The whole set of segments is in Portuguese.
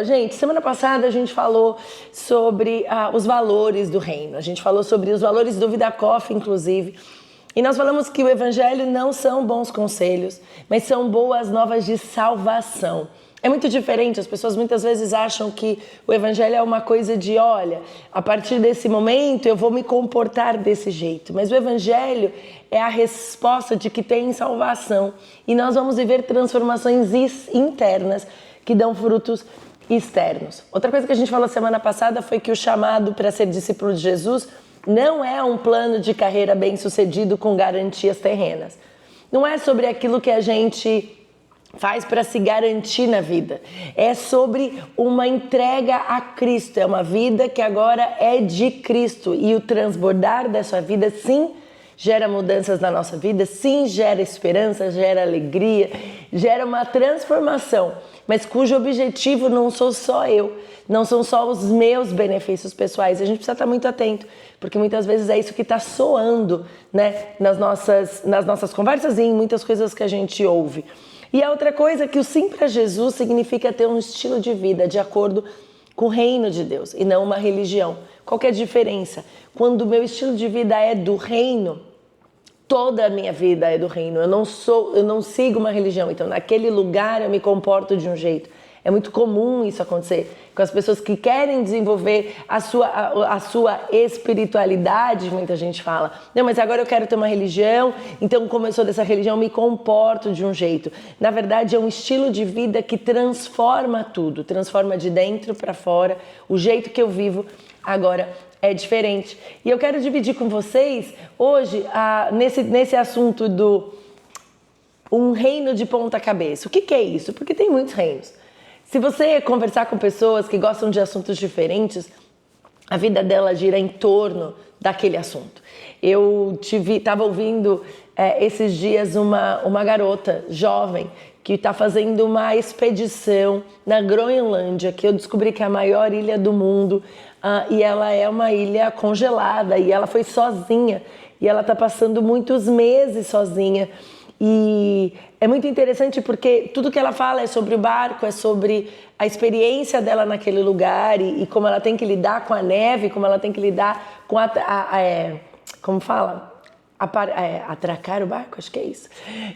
Gente, semana passada a gente falou sobre os valores do reino. A gente falou sobre os valores do Vida Coffee, inclusive. E nós falamos que o evangelho não são bons conselhos, mas são boas novas de salvação. É muito diferente, as pessoas muitas vezes acham que o evangelho é uma coisa de, olha, a partir desse momento eu vou me comportar desse jeito. Mas o evangelho é a resposta de que tem salvação. E nós vamos viver transformações internas que dão frutos externos. Outra coisa que a gente falou semana passada foi que o chamado para ser discípulo de Jesus não é um plano de carreira bem-sucedido com garantias terrenas. Não é sobre aquilo que a gente faz para se garantir na vida. É sobre uma entrega a Cristo. É uma vida que agora é de Cristo. E o transbordar dessa vida, sim, gera mudanças na nossa vida, sim, gera esperança, gera alegria, gera uma transformação, mas cujo objetivo não sou só eu, não são só os meus benefícios pessoais. A gente precisa estar muito atento, porque muitas vezes é isso que está soando, né, nas nossas conversas e em muitas coisas que a gente ouve. E a outra coisa é que o sim para Jesus significa ter um estilo de vida de acordo com o reino de Deus e não uma religião. Qual que é a diferença? Quando o meu estilo de vida é do reino, toda a minha vida é do reino. Eu não sigo uma religião, então naquele lugar eu me comporto de um jeito. É muito comum isso acontecer com as pessoas que querem desenvolver a sua espiritualidade. Muita gente fala, não, mas agora eu quero ter uma religião, então como eu sou dessa religião, eu me comporto de um jeito. Na verdade, é um estilo de vida que transforma tudo, transforma de dentro para fora. O jeito que eu vivo agora é diferente. E eu quero dividir com vocês hoje, nesse assunto do um reino de ponta cabeça. O que é isso? Porque tem muitos reinos. Se você conversar com pessoas que gostam de assuntos diferentes, a vida dela gira em torno daquele assunto. Eu estava ouvindo esses dias uma garota jovem que está fazendo uma expedição na Groenlândia, que eu descobri que é a maior ilha do mundo, e ela é uma ilha congelada, e ela foi sozinha, e ela está passando muitos meses sozinha. E é muito interessante porque tudo que ela fala é sobre o barco, é sobre a experiência dela naquele lugar e como ela tem que lidar com a neve, como ela tem que lidar com como fala? Atracar o barco, acho que é isso.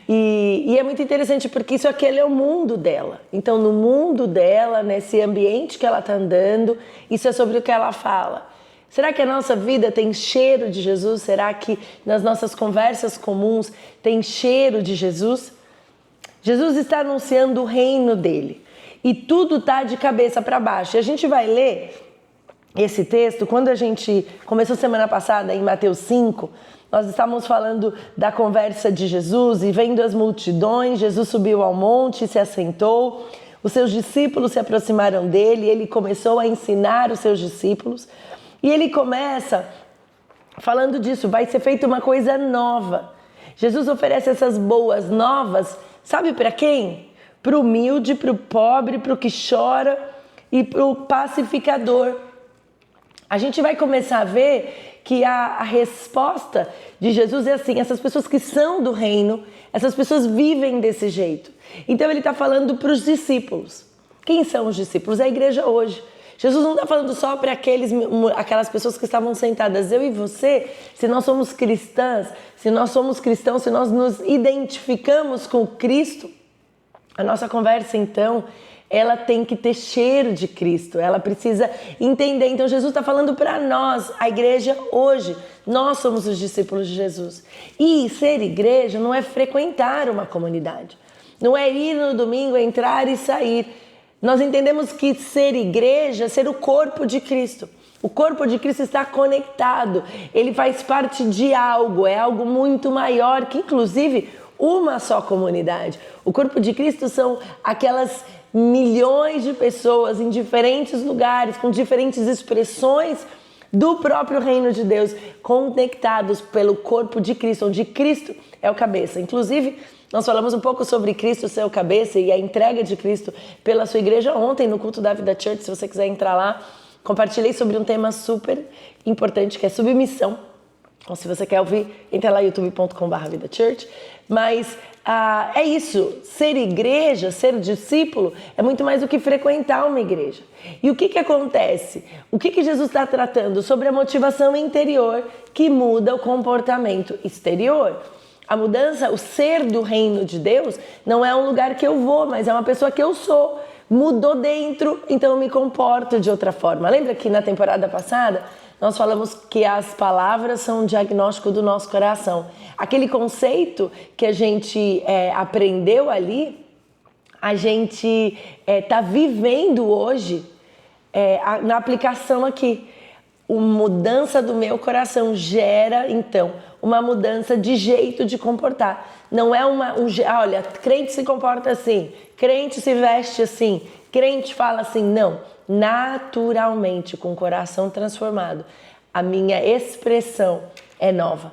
E é muito interessante porque aquele é o mundo dela. Então, no mundo dela, nesse ambiente que ela está andando, isso é sobre o que ela fala. Será que a nossa vida tem cheiro de Jesus? Será que nas nossas conversas comuns tem cheiro de Jesus? Jesus está anunciando o reino dele e tudo está de cabeça para baixo. E a gente vai ler esse texto, quando a gente começou semana passada em Mateus 5, nós estávamos falando da conversa de Jesus e vendo as multidões, Jesus subiu ao monte e se assentou, os seus discípulos se aproximaram dele e ele começou a ensinar os seus discípulos. E ele começa falando disso, vai ser feita uma coisa nova. Jesus oferece essas boas novas, sabe para quem? Para o humilde, para o pobre, para o que chora e para o pacificador. A gente vai começar a ver que a resposta de Jesus é assim, essas pessoas que são do reino, essas pessoas vivem desse jeito. Então ele está falando para os discípulos. Quem são os discípulos? É a igreja hoje. Jesus não está falando só para aquelas pessoas que estavam sentadas. Eu e você, se nós somos cristãs, se nós somos cristãos, se nós nos identificamos com Cristo, a nossa conversa, então, ela tem que ter cheiro de Cristo. Ela precisa entender. Então, Jesus está falando para nós, a igreja hoje. Nós somos os discípulos de Jesus. E ser igreja não é frequentar uma comunidade. Não é ir no domingo, entrar e sair. Nós entendemos que ser igreja é ser o corpo de Cristo. O corpo de Cristo está conectado, ele faz parte de algo, é algo muito maior que inclusive uma só comunidade. O corpo de Cristo são aquelas milhões de pessoas em diferentes lugares, com diferentes expressões do próprio reino de Deus, conectados pelo corpo de Cristo, onde Cristo é o cabeça. Inclusive, nós falamos um pouco sobre Cristo ser o cabeça e a entrega de Cristo pela sua igreja ontem no culto da Vida Church. Se você quiser entrar lá, compartilhei sobre um tema super importante que é submissão. Então, se você quer ouvir, entra lá youtube.com/vidachurch. Mas é isso, ser igreja, ser discípulo, é muito mais do que frequentar uma igreja. E o que acontece? O que Jesus está tratando? Sobre a motivação interior que muda o comportamento exterior. A mudança, o ser do reino de Deus, não é um lugar que eu vou, mas é uma pessoa que eu sou. Mudou dentro, então eu me comporto de outra forma. Lembra que na temporada passada nós falamos que as palavras são um diagnóstico do nosso coração. Aquele conceito que a gente aprendeu ali, a gente está vivendo hoje na aplicação aqui. A mudança do meu coração gera, então, uma mudança de jeito de comportar. Não é olha, crente se comporta assim, crente se veste assim, crente fala assim. Não, naturalmente, com o coração transformado, a minha expressão é nova.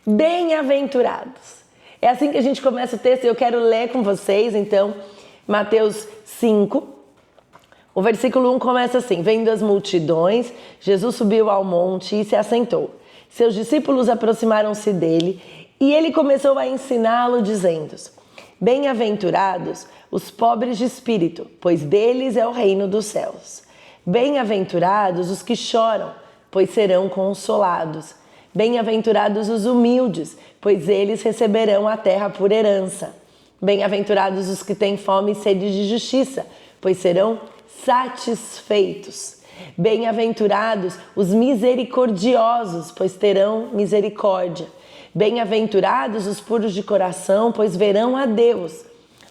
Bem-aventurados. É assim que a gente começa o texto e eu quero ler com vocês, então, Mateus 5. O versículo 1 começa assim: vendo as multidões, Jesus subiu ao monte e se assentou. Seus discípulos aproximaram-se dele e ele começou a ensiná-lo, dizendo: bem-aventurados os pobres de espírito, pois deles é o reino dos céus. Bem-aventurados os que choram, pois serão consolados. Bem-aventurados os humildes, pois eles receberão a terra por herança. Bem-aventurados os que têm fome e sede de justiça, pois serão satisfeitos. Bem-aventurados os misericordiosos, pois terão misericórdia. Bem-aventurados os puros de coração, pois verão a Deus.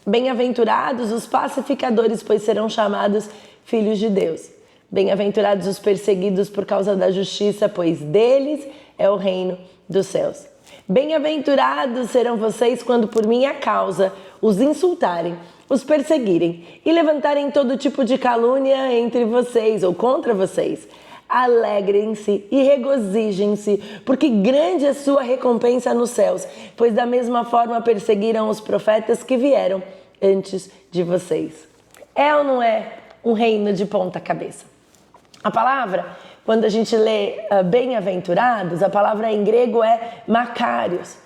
Bem-aventurados os pacificadores, pois serão chamados filhos de Deus. Bem-aventurados os perseguidos por causa da justiça, pois deles é o reino dos céus. Bem-aventurados serão vocês quando por minha causa os insultarem, os perseguirem e levantarem todo tipo de calúnia entre vocês ou contra vocês. Alegrem-se e regozijem-se, porque grande é sua recompensa nos céus, pois da mesma forma perseguiram os profetas que vieram antes de vocês. É ou não é um reino de ponta cabeça? A palavra, quando a gente lê bem-aventurados, a palavra em grego é makarios,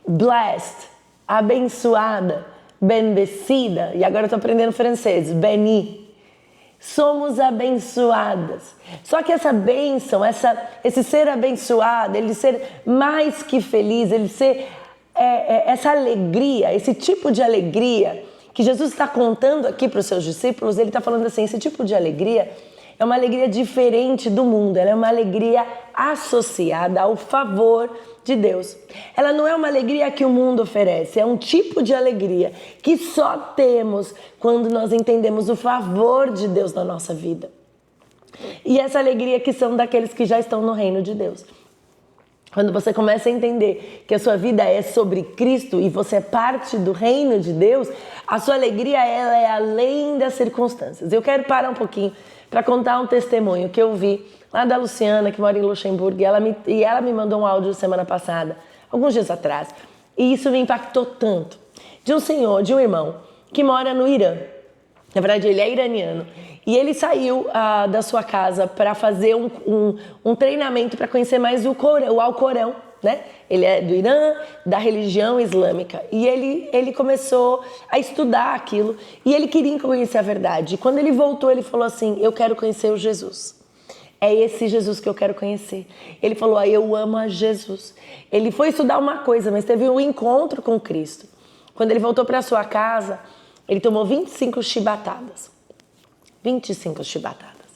blessed, abençoada, bendecida, e agora eu estou aprendendo francês, béni. Somos abençoadas. Só que essa bênção, esse ser abençoado, ele ser mais que feliz, ele ser essa alegria, esse tipo de alegria que Jesus está contando aqui para os seus discípulos, ele está falando assim, esse tipo de alegria é uma alegria diferente do mundo, ela é uma alegria associada ao favor de Deus. Ela não é uma alegria que o mundo oferece, é um tipo de alegria que só temos quando nós entendemos o favor de Deus na nossa vida. E essa alegria que são daqueles que já estão no reino de Deus. Quando você começa a entender que a sua vida é sobre Cristo e você é parte do reino de Deus, a sua alegria ela é além das circunstâncias. Eu quero parar um pouquinho para contar um testemunho que eu vi lá da Luciana, que mora em Luxemburgo, e ela me mandou um áudio semana passada, alguns dias atrás, e isso me impactou tanto. De um senhor, de um irmão, que mora no Irã. Na verdade, ele é iraniano. E ele saiu da sua casa para fazer um treinamento para conhecer mais o Alcorão, né? Ele é do Irã, da religião islâmica. E ele começou a estudar aquilo e ele queria conhecer a verdade. E quando ele voltou, ele falou assim, eu quero conhecer o Jesus. É esse Jesus que eu quero conhecer. Ele falou, eu amo a Jesus. Ele foi estudar uma coisa, mas teve um encontro com Cristo. Quando ele voltou para sua casa, ele tomou 25 chibatadas. 25 chibatadas.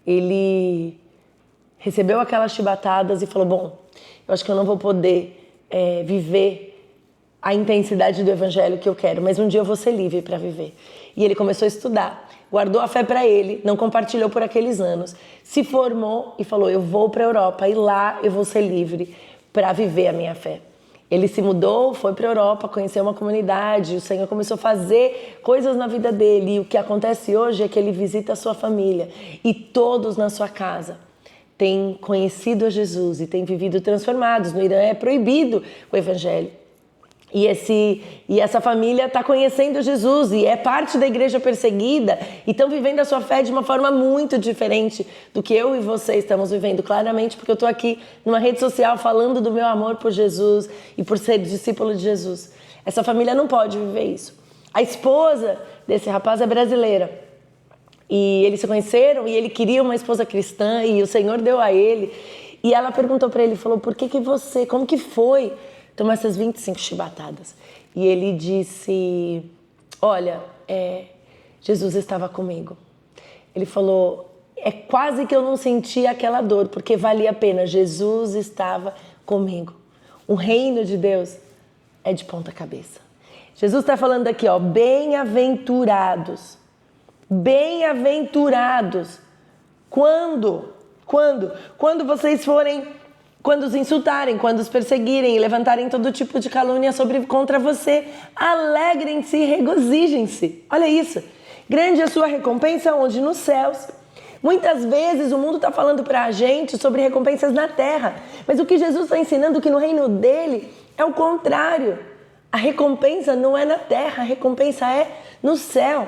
Ele recebeu aquelas chibatadas e falou, bom, eu acho que eu não vou poder viver a intensidade do evangelho que eu quero, mas um dia eu vou ser livre para viver. E ele começou a estudar, guardou a fé para ele, não compartilhou por aqueles anos, se formou e falou, eu vou para a Europa e lá eu vou ser livre para viver a minha fé. Ele se mudou, foi para a Europa, conheceu uma comunidade, o Senhor começou a fazer coisas na vida dele. E o que acontece hoje é que ele visita a sua família e todos na sua casa têm conhecido a Jesus e têm vivido transformados. No Irã é proibido o evangelho. E essa família está conhecendo Jesus e é parte da igreja perseguida e estão vivendo a sua fé de uma forma muito diferente do que eu e você estamos vivendo, claramente, porque eu estou aqui numa rede social falando do meu amor por Jesus e por ser discípulo de Jesus. Essa família não pode viver isso. A esposa desse rapaz é brasileira. E eles se conheceram e ele queria uma esposa cristã e o Senhor deu a ele. E ela perguntou para ele, falou, como que foi tomar essas 25 chibatadas? E ele disse, olha, Jesus estava comigo. Ele falou, é quase que eu não senti aquela dor, porque valia a pena, Jesus estava comigo. O reino de Deus é de ponta cabeça. Jesus está falando aqui, ó, bem-aventurados. Bem-aventurados. Quando vocês forem, quando os insultarem, quando os perseguirem e levantarem todo tipo de calúnia contra você, alegrem-se e regozijem-se. Olha isso. Grande é a sua recompensa onde? Nos céus. Muitas vezes o mundo está falando para a gente sobre recompensas na terra, mas o que Jesus está ensinando que no reino dele é o contrário. A recompensa não é na terra, a recompensa é no céu.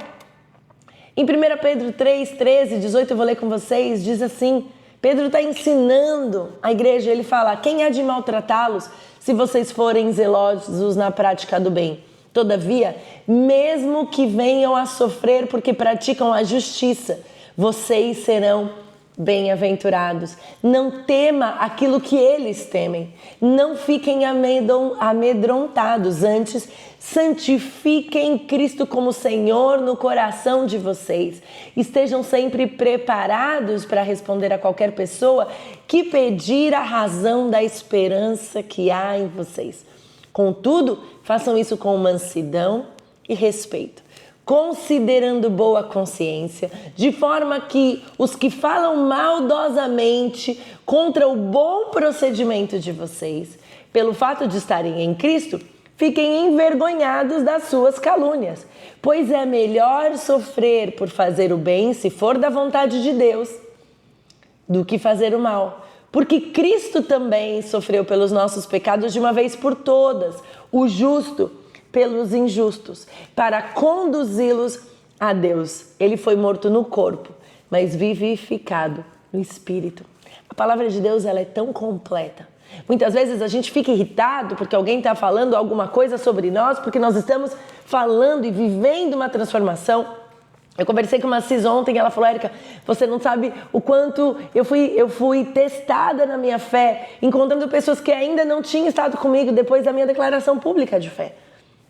Em 1 Pedro 3, 13, 18, eu vou ler com vocês, diz assim, Pedro está ensinando a igreja, ele fala, quem há de maltratá-los se vocês forem zelosos na prática do bem? Todavia, mesmo que venham a sofrer porque praticam a justiça, vocês serão bem-aventurados. Não tema aquilo que eles temem. Não fiquem amedrontados. Antes, santifiquem Cristo como Senhor no coração de vocês. Estejam sempre preparados para responder a qualquer pessoa que pedir a razão da esperança que há em vocês. Contudo, façam isso com mansidão e respeito, considerando boa consciência, de forma que os que falam maldosamente contra o bom procedimento de vocês, pelo fato de estarem em Cristo, fiquem envergonhados das suas calúnias, pois é melhor sofrer por fazer o bem, se for da vontade de Deus, do que fazer o mal. Porque Cristo também sofreu pelos nossos pecados de uma vez por todas, o justo pelos injustos, para conduzi-los a Deus. Ele foi morto no corpo, mas vivificado no espírito. A palavra de Deus, ela é tão completa. Muitas vezes a gente fica irritado porque alguém está falando alguma coisa sobre nós, porque nós estamos falando e vivendo uma transformação. Eu conversei com uma cis ontem e ela falou, Érica, você não sabe o quanto eu fui testada na minha fé, encontrando pessoas que ainda não tinham estado comigo depois da minha declaração pública de fé.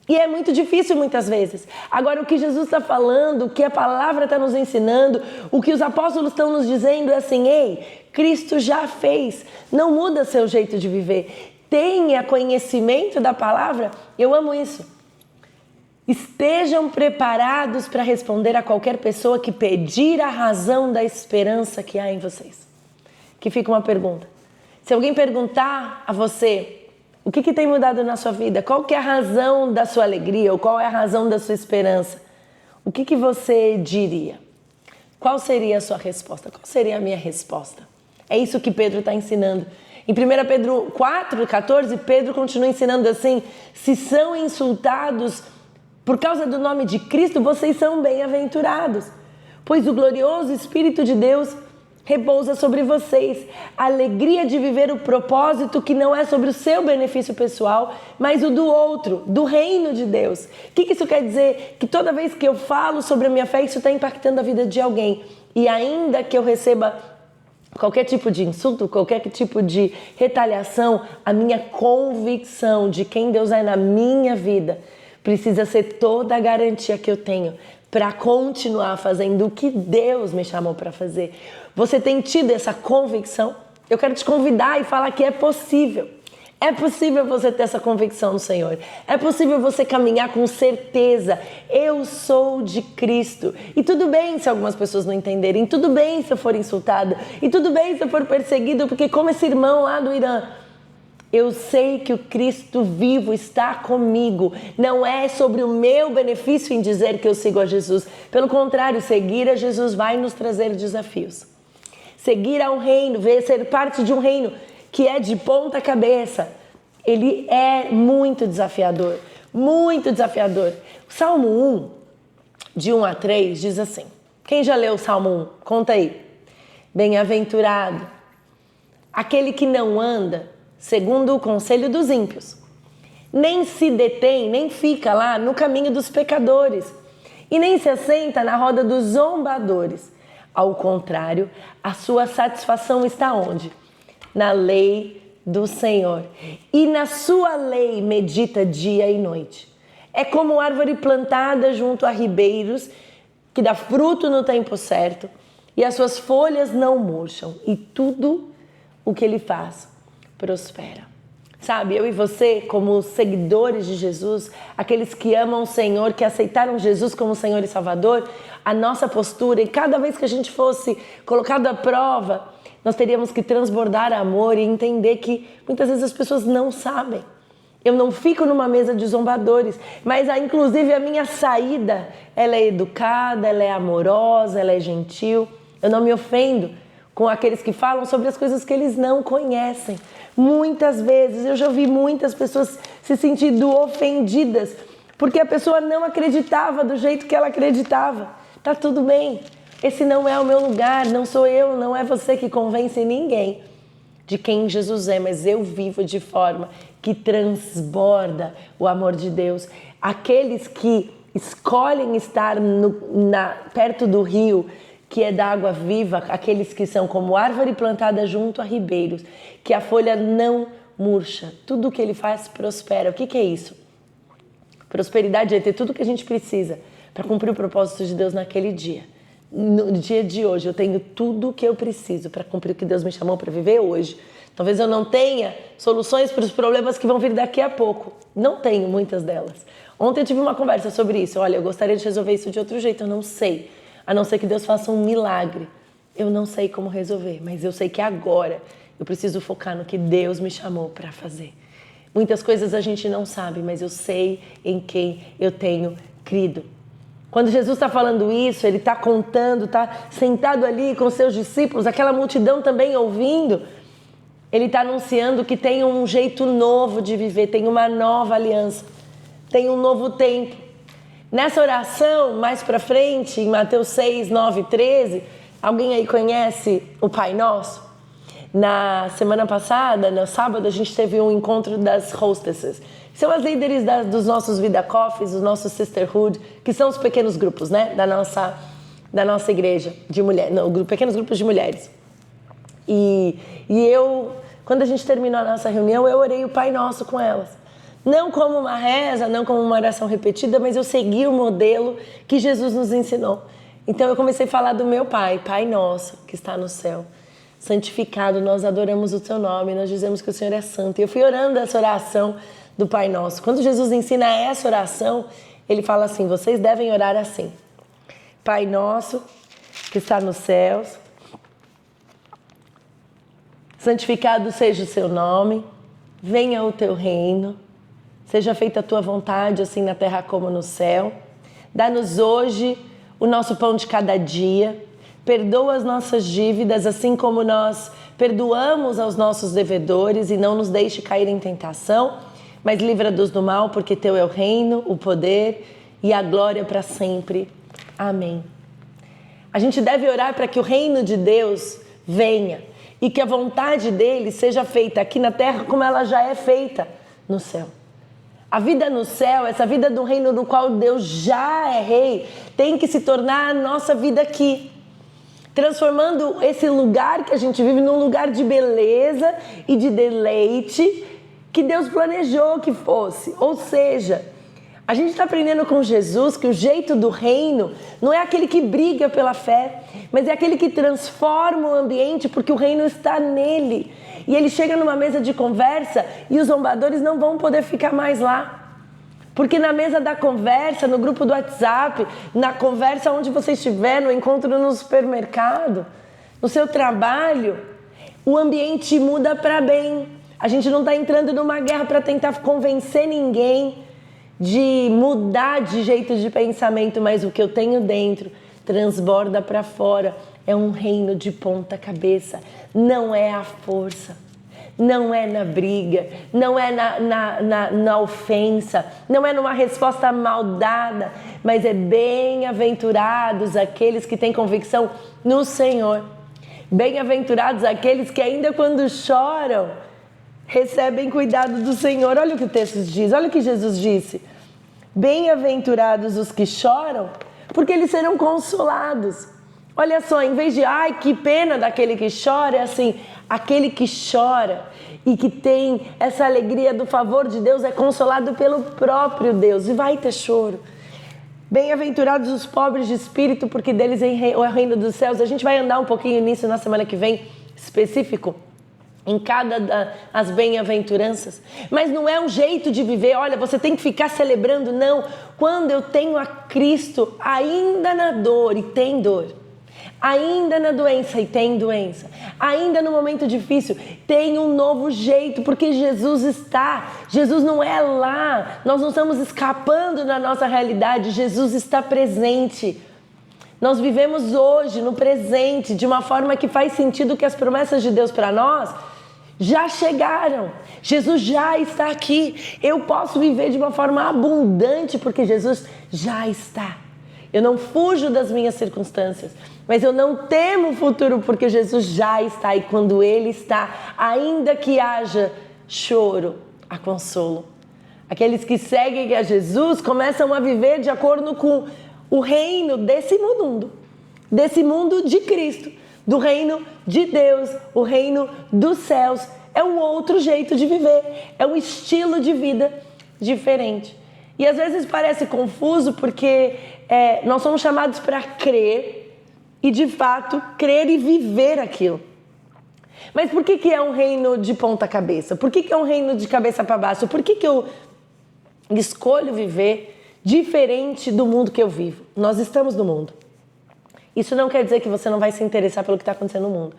E é muito difícil muitas vezes. Agora, o que Jesus está falando, o que a palavra está nos ensinando, o que os apóstolos estão nos dizendo é assim, ei, Cristo já fez, não muda seu jeito de viver. Tenha conhecimento da palavra, eu amo isso. Estejam preparados para responder a qualquer pessoa que pedir a razão da esperança que há em vocês. Que fica uma pergunta. Se alguém perguntar a você, o que tem mudado na sua vida? Qual que é a razão da sua alegria? Ou qual é a razão da sua esperança? O que você diria? Qual seria a sua resposta? Qual seria a minha resposta? É isso que Pedro está ensinando. Em 1 Pedro 4, 14, Pedro continua ensinando assim, se são insultados por causa do nome de Cristo, vocês são bem-aventurados, pois o glorioso Espírito de Deus repousa sobre vocês. A alegria de viver o propósito que não é sobre o seu benefício pessoal, mas o do outro, do reino de Deus. O que isso quer dizer? Que toda vez que eu falo sobre a minha fé, isso está impactando a vida de alguém. E ainda que eu receba qualquer tipo de insulto, qualquer tipo de retaliação, a minha convicção de quem Deus é na minha vida precisa ser toda a garantia que eu tenho para continuar fazendo o que Deus me chamou para fazer. Você tem tido essa convicção? Eu quero te convidar e falar que é possível. É possível você ter essa convicção no Senhor. É possível você caminhar com certeza. Eu sou de Cristo. E tudo bem se algumas pessoas não entenderem. Tudo bem se eu for insultada. E tudo bem se eu for perseguido, porque como esse irmão lá do Irã, eu sei que o Cristo vivo está comigo. Não é sobre o meu benefício em dizer que eu sigo a Jesus. Pelo contrário, seguir a Jesus vai nos trazer desafios. Seguir a um reino, ser parte de um reino que é de ponta cabeça, ele é muito desafiador. Muito desafiador. O Salmo 1, de 1 a 3, diz assim. Quem já leu o Salmo 1? Conta aí. Bem-aventurado aquele que não anda segundo o conselho dos ímpios, nem se detém, nem fica lá no caminho dos pecadores, e nem se assenta na roda dos zombadores. Ao contrário, a sua satisfação está onde? Na lei do Senhor. E na sua lei medita dia e noite. É como árvore plantada junto a ribeiros, que dá fruto no tempo certo, e as suas folhas não murcham, e tudo o que ele faz prospera. Sabe, eu e você, como seguidores de Jesus, aqueles que amam o Senhor, que aceitaram Jesus como Senhor e Salvador, a nossa postura, e cada vez que a gente fosse colocado à prova, nós teríamos que transbordar amor e entender que muitas vezes as pessoas não sabem. Eu não fico numa mesa de zombadores, mas inclusive a minha saída, ela é educada, ela é amorosa, ela é gentil. Eu não me ofendo com aqueles que falam sobre as coisas que eles não conhecem. Muitas vezes eu já vi muitas pessoas se sentindo ofendidas porque a pessoa não acreditava do jeito que ela acreditava. Tá tudo bem, esse não é o meu lugar, não sou eu, não é você que convence ninguém de quem Jesus é, mas eu vivo de forma que transborda o amor de Deus. Aqueles que escolhem estar perto do rio, que é da água viva, aqueles que são como árvore plantada junto a ribeiros, que a folha não murcha, tudo que ele faz prospera. O que é isso? Prosperidade é ter tudo que a gente precisa para cumprir o propósito de Deus naquele dia. No dia de hoje, eu tenho tudo o que eu preciso para cumprir o que Deus me chamou para viver hoje. Talvez eu não tenha soluções para os problemas que vão vir daqui a pouco. Não tenho muitas delas. Ontem eu tive uma conversa sobre isso. Olha, eu gostaria de resolver isso de outro jeito, eu não sei. A não ser que Deus faça um milagre. Eu não sei como resolver, mas eu sei que agora eu preciso focar no que Deus me chamou para fazer. Muitas coisas a gente não sabe, mas eu sei em quem eu tenho crido. Quando Jesus está falando isso, ele está contando, está sentado ali com seus discípulos, aquela multidão também ouvindo, ele está anunciando que tem um jeito novo de viver, tem uma nova aliança, tem um novo tempo. Nessa oração, mais para frente, em Mateus 6, 9, 13, alguém aí conhece o Pai Nosso? Na semana passada, no sábado, a gente teve um encontro das hostesses. São as líderes dos nossos Vida Coffees, dos nossos Sisterhood, que são os pequenos grupos, né? Da nossa igreja de mulheres, pequenos grupos de mulheres. E eu, quando a gente terminou a nossa reunião, eu orei o Pai Nosso com elas. Não como uma reza, não como uma oração repetida, mas eu segui o modelo que Jesus nos ensinou. Então eu comecei a falar do meu Pai, Pai Nosso, que está no céu. Santificado, nós adoramos o Teu nome, nós dizemos que o Senhor é santo. E eu fui orando essa oração do Pai Nosso. Quando Jesus ensina essa oração, Ele fala assim, vocês devem orar assim. Pai Nosso, que está nos céus, santificado seja o Seu nome, venha o Teu reino, seja feita a Tua vontade, assim na terra como no céu. Dá-nos hoje o nosso pão de cada dia. Perdoa as nossas dívidas, assim como nós perdoamos aos nossos devedores, e não nos deixe cair em tentação, mas livra-nos do mal, porque Teu é o reino, o poder e a glória para sempre. Amém. A gente deve orar para que o reino de Deus venha e que a vontade dele seja feita aqui na terra como ela já é feita no céu. A vida no céu, essa vida do reino do qual Deus já é rei, tem que se tornar a nossa vida aqui. Transformando esse lugar que a gente vive num lugar de beleza e de deleite que Deus planejou que fosse. Ou seja, a gente está aprendendo com Jesus que o jeito do reino não é aquele que briga pela fé, mas é aquele que transforma o ambiente porque o reino está nele. E ele chega numa mesa de conversa e os zombadores não vão poder ficar mais lá. Porque na mesa da conversa, no grupo do WhatsApp, na conversa onde você estiver, no encontro no supermercado, no seu trabalho, o ambiente muda para bem. A gente não está entrando numa guerra para tentar convencer ninguém de mudar de jeito de pensamento, mas o que eu tenho dentro transborda para fora. É um reino de ponta cabeça, não é a força. Não é na briga, não é na ofensa, não é numa resposta maldada, mas é bem-aventurados aqueles que têm convicção no Senhor. Bem-aventurados aqueles que ainda quando choram, recebem cuidado do Senhor. Olha o que o texto diz, olha o que Jesus disse. Bem-aventurados os que choram, porque eles serão consolados. Olha só, em vez de, ai, que pena daquele que chora, é assim, aquele que chora e que tem essa alegria do favor de Deus é consolado pelo próprio Deus. E vai ter choro. Bem-aventurados os pobres de espírito, porque deles é o reino dos céus. A gente vai andar um pouquinho nisso na semana que vem, específico, em cada das bem-aventuranças. Mas não é um jeito de viver, olha, você tem que ficar celebrando, não. Quando eu tenho a Cristo, ainda na dor, e tem dor, ainda na doença, e tem doença, ainda no momento difícil, tem um novo jeito, porque Jesus não é lá, nós não estamos escapando da nossa realidade, Jesus está presente. Nós vivemos hoje, no presente, de uma forma que faz sentido, que as promessas de Deus para nós já chegaram. Jesus já está aqui. Eu posso viver de uma forma abundante porque Jesus já está. Eu não fujo das minhas circunstâncias, mas eu não temo o futuro porque Jesus já está. E quando Ele está, ainda que haja choro, há consolo. Aqueles que seguem a Jesus começam a viver de acordo com o reino desse mundo de Cristo, do reino de Deus, o reino dos céus. É um outro jeito de viver, é um estilo de vida diferente. E às vezes parece confuso porque nós somos chamados para crer e de fato crer e viver aquilo. Mas por que é um reino de ponta cabeça? Por que é um reino de cabeça para baixo? Por que eu escolho viver diferente do mundo que eu vivo? Nós estamos no mundo. Isso não quer dizer que você não vai se interessar pelo que está acontecendo no mundo,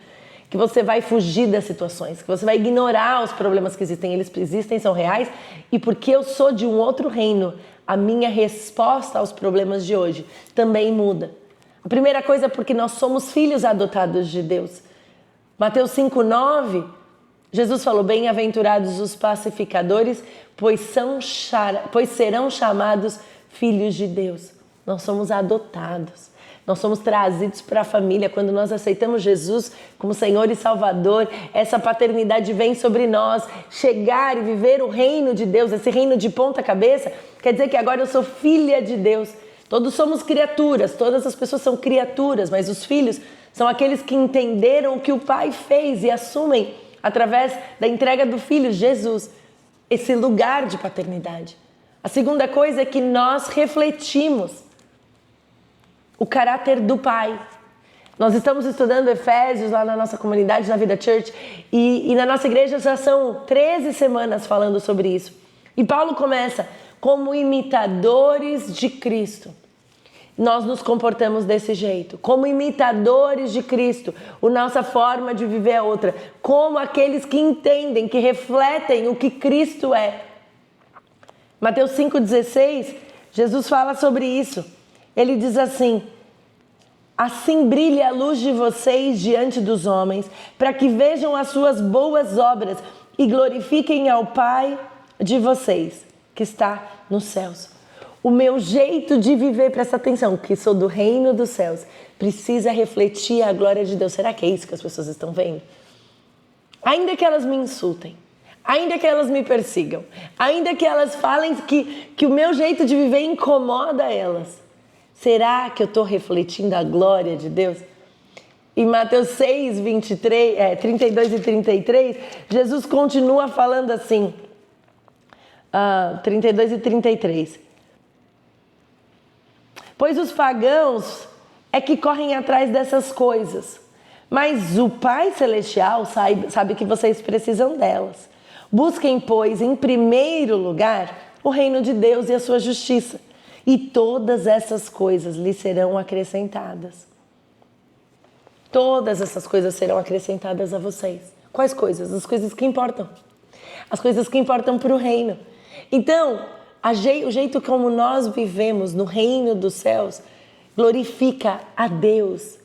que você vai fugir das situações, que você vai ignorar os problemas que existem. Eles existem, são reais, e porque eu sou de um outro reino, a minha resposta aos problemas de hoje também muda. A primeira coisa é porque nós somos filhos adotados de Deus. Mateus 5,9, Jesus falou, bem-aventurados os pacificadores, pois serão chamados filhos de Deus. Nós somos adotados. Nós somos trazidos para a família. Quando nós aceitamos Jesus como Senhor e Salvador, essa paternidade vem sobre nós. Chegar e viver o reino de Deus, esse reino de ponta cabeça, quer dizer que agora eu sou filha de Deus. Todos somos criaturas, todas as pessoas são criaturas, mas os filhos são aqueles que entenderam o que o Pai fez e assumem, através da entrega do Filho, Jesus, esse lugar de paternidade. A segunda coisa é que nós refletimos o caráter do Pai. Nós estamos estudando Efésios lá na nossa comunidade, na Vida Church, e na nossa igreja já são 13 semanas falando sobre isso. E Paulo começa, como imitadores de Cristo. Nós nos comportamos desse jeito, como imitadores de Cristo. A nossa forma de viver é outra, como aqueles que entendem, que refletem o que Cristo é. Mateus 5,16, Jesus fala sobre isso. Ele diz assim, assim brilha a luz de vocês diante dos homens, para que vejam as suas boas obras e glorifiquem ao Pai de vocês, que está nos céus. O meu jeito de viver, presta atenção, que sou do reino dos céus, precisa refletir a glória de Deus. Será que é isso que as pessoas estão vendo? Ainda que elas me insultem, ainda que elas me persigam, ainda que elas falem que o meu jeito de viver incomoda elas, será que eu estou refletindo a glória de Deus? Em Mateus 6, 32 e 33, Jesus continua falando assim, 32 e 33. Pois os pagãos é que correm atrás dessas coisas, mas o Pai Celestial sabe que vocês precisam delas. Busquem, pois, em primeiro lugar, o reino de Deus e a sua justiça, e todas essas coisas lhe serão acrescentadas. Todas essas coisas serão acrescentadas a vocês. Quais coisas? As coisas que importam. As coisas que importam para o reino. Então, o jeito como nós vivemos no reino dos céus glorifica a Deus.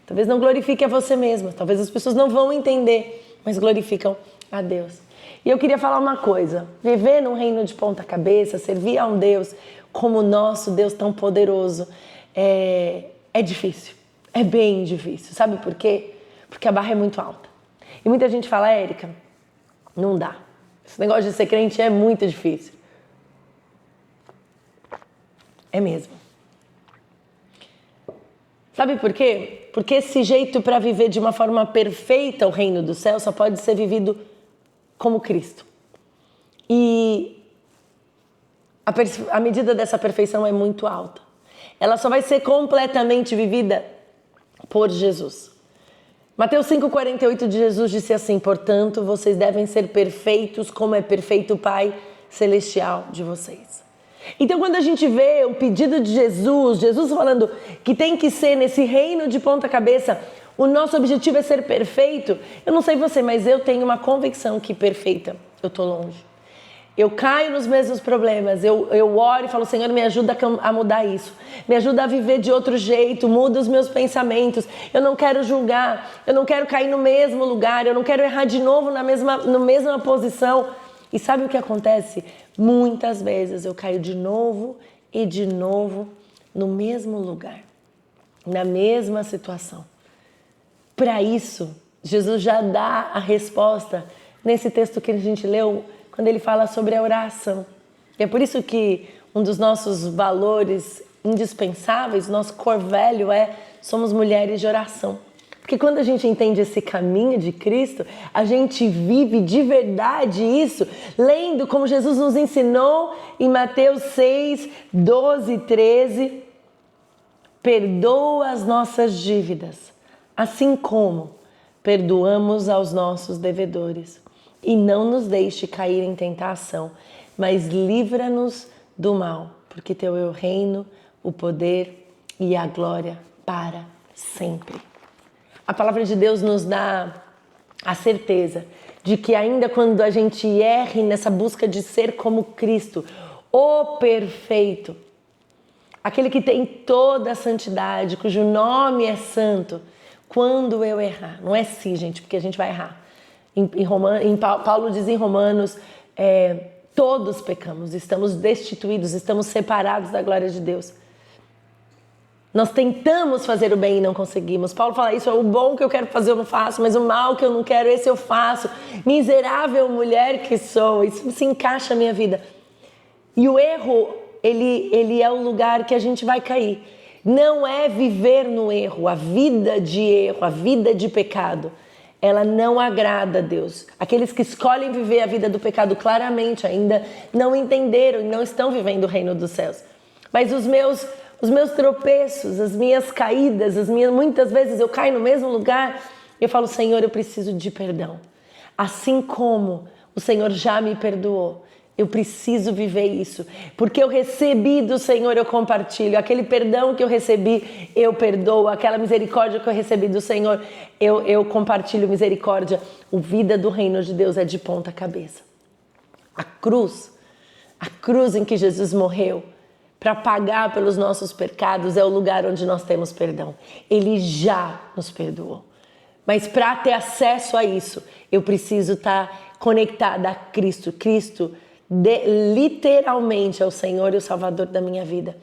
Talvez não glorifique a você mesma, talvez as pessoas não vão entender, mas glorificam a Deus. E eu queria falar uma coisa, viver num reino de ponta cabeça, servir a um Deus como o nosso Deus tão poderoso, é difícil, é bem difícil. Sabe por quê? Porque a barra é muito alta. E muita gente fala, Érica, não dá. Esse negócio de ser crente é muito difícil. É mesmo. Sabe por quê? Porque esse jeito para viver de uma forma perfeita o reino do céu só pode ser vivido como Cristo. E a medida dessa perfeição é muito alta. Ela só vai ser completamente vivida por Jesus. Mateus 5,48 de Jesus disse assim: portanto, vocês devem ser perfeitos como é perfeito o Pai Celestial de vocês. Então, quando a gente vê o pedido de Jesus falando que tem que ser nesse reino de ponta cabeça, o nosso objetivo é ser perfeito. Eu não sei você, mas eu tenho uma convicção que perfeita eu tô longe. Eu caio nos mesmos problemas, eu oro e falo: Senhor, me ajuda a mudar isso. Me ajuda a viver de outro jeito, muda os meus pensamentos. Eu não quero julgar, eu não quero cair no mesmo lugar, eu não quero errar de novo na mesma posição. E sabe o que acontece? Muitas vezes eu caio de novo e de novo no mesmo lugar, na mesma situação. Para isso, Jesus já dá a resposta nesse texto que a gente leu, quando ele fala sobre a oração. E é por isso que um dos nossos valores indispensáveis, nosso core value somos mulheres de oração. Porque quando a gente entende esse caminho de Cristo, a gente vive de verdade isso, lendo como Jesus nos ensinou em Mateus 6, 12 e 13. Perdoa as nossas dívidas, assim como perdoamos aos nossos devedores. E não nos deixe cair em tentação, mas livra-nos do mal, porque teu é o reino, o poder e a glória para sempre. A palavra de Deus nos dá a certeza de que ainda quando a gente erre nessa busca de ser como Cristo, o perfeito, aquele que tem toda a santidade, cujo nome é santo, quando eu errar, não é se, gente, porque a gente vai errar. Paulo diz em Romanos, todos pecamos, estamos destituídos, estamos separados da glória de Deus. Nós tentamos fazer o bem e não conseguimos. Paulo fala isso: o bom que eu quero fazer eu não faço, mas o mal que eu não quero, esse eu faço. Miserável mulher que sou, isso se encaixa na minha vida. E o erro, ele é o lugar que a gente vai cair. Não é viver no erro, a vida de erro, a vida de pecado. Ela não agrada a Deus. Aqueles que escolhem viver a vida do pecado claramente ainda não entenderam e não estão vivendo o reino dos céus. Mas os meus tropeços, as minhas caídas, muitas vezes eu caio no mesmo lugar, eu falo: Senhor, eu preciso de perdão. Assim como o Senhor já me perdoou, eu preciso viver isso. Porque eu recebi do Senhor, eu compartilho. Aquele perdão que eu recebi, eu perdoo. Aquela misericórdia que eu recebi do Senhor, eu compartilho misericórdia. A vida do reino de Deus é de ponta cabeça. A cruz em que Jesus morreu para pagar pelos nossos pecados é o lugar onde nós temos perdão. Ele já nos perdoou. Mas para ter acesso a isso, eu preciso estar conectada a Cristo. Cristo literalmente é o Senhor e o Salvador da minha vida.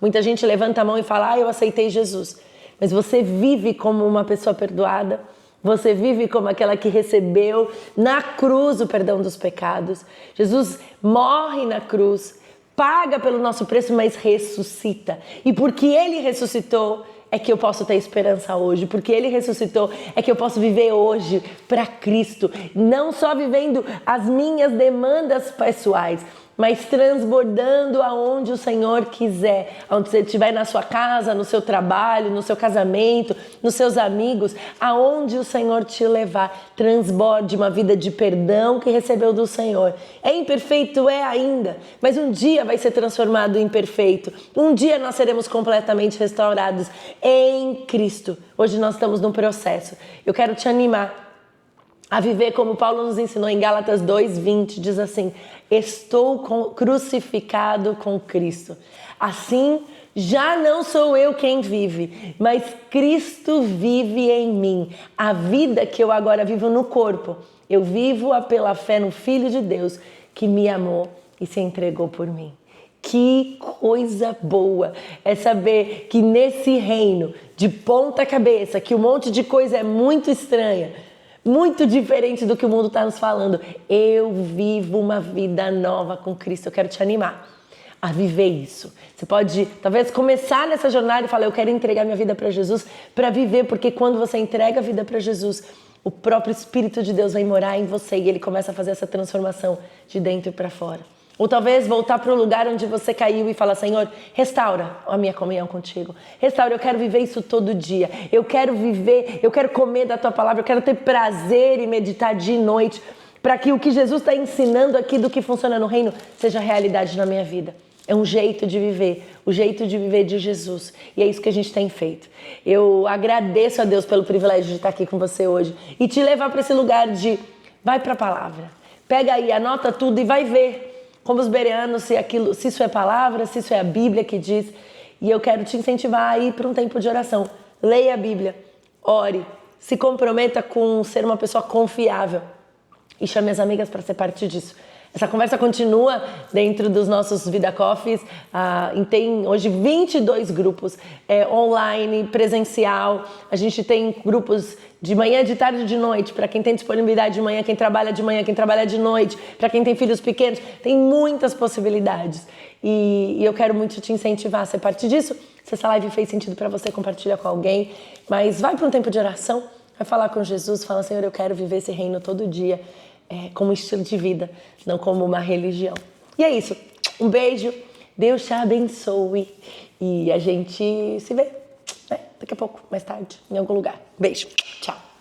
Muita gente levanta a mão e fala: eu aceitei Jesus. Mas você vive como uma pessoa perdoada? Você vive como aquela que recebeu na cruz o perdão dos pecados? Jesus morre na cruz, paga pelo nosso preço, mas ressuscita. E porque Ele ressuscitou, é que eu posso ter esperança hoje. Porque Ele ressuscitou, é que eu posso viver hoje para Cristo. Não só vivendo as minhas demandas pessoais, mas transbordando aonde o Senhor quiser. Onde você estiver, na sua casa, no seu trabalho, no seu casamento, nos seus amigos, aonde o Senhor te levar, transborde uma vida de perdão que recebeu do Senhor. É imperfeito? É ainda, mas um dia vai ser transformado em perfeito. Um dia nós seremos completamente restaurados em Cristo. Hoje nós estamos num processo. Eu quero te animar a viver como Paulo nos ensinou em Gálatas 2:20, diz assim: estou crucificado com Cristo. Assim, já não sou eu quem vive, mas Cristo vive em mim. A vida que eu agora vivo no corpo, eu vivo-a pela fé no Filho de Deus, que me amou e se entregou por mim. Que coisa boa é saber que nesse reino de ponta cabeça, que um monte de coisa é muito estranha, Muito diferente do que o mundo está nos falando. Eu vivo uma vida nova com Cristo. Eu quero te animar a viver isso. Você pode, talvez, começar nessa jornada e falar, eu quero entregar minha vida para Jesus para viver, porque quando você entrega a vida para Jesus, o próprio Espírito de Deus vai morar em você e ele começa a fazer essa transformação de dentro para fora. Ou talvez voltar para o lugar onde você caiu e falar, Senhor, restaura a minha comunhão contigo. Restaura, eu quero viver isso todo dia. Eu quero viver, eu quero comer da tua palavra, eu quero ter prazer e meditar dia e noite, para que o que Jesus está ensinando aqui do que funciona no reino seja realidade na minha vida. É um jeito de viver, o jeito de viver de Jesus. E é isso que a gente tem feito. Eu agradeço a Deus pelo privilégio de estar aqui com você hoje e te levar para esse lugar de vai para a palavra. Pega aí, anota tudo e vai ver como os bereanos, se isso é palavra, se isso é a Bíblia que diz. E eu quero te incentivar a ir para um tempo de oração. Leia a Bíblia, ore, se comprometa com ser uma pessoa confiável e chame as amigas para ser parte disso. Essa conversa continua dentro dos nossos Vida Coffees. Tem hoje 22 grupos online, presencial. A gente tem grupos de manhã, de tarde e de noite, para quem tem disponibilidade de manhã, quem trabalha de manhã, quem trabalha de noite, para quem tem filhos pequenos. Tem muitas possibilidades. E eu quero muito te incentivar a ser parte disso. Se essa live fez sentido para você, compartilha com alguém. Mas vai para um tempo de oração, vai falar com Jesus, fala, Senhor, eu quero viver esse reino todo dia. Como estilo de vida, não como uma religião. E é isso. Um beijo. Deus te abençoe. E a gente se vê daqui a pouco, mais tarde, em algum lugar. Beijo. Tchau.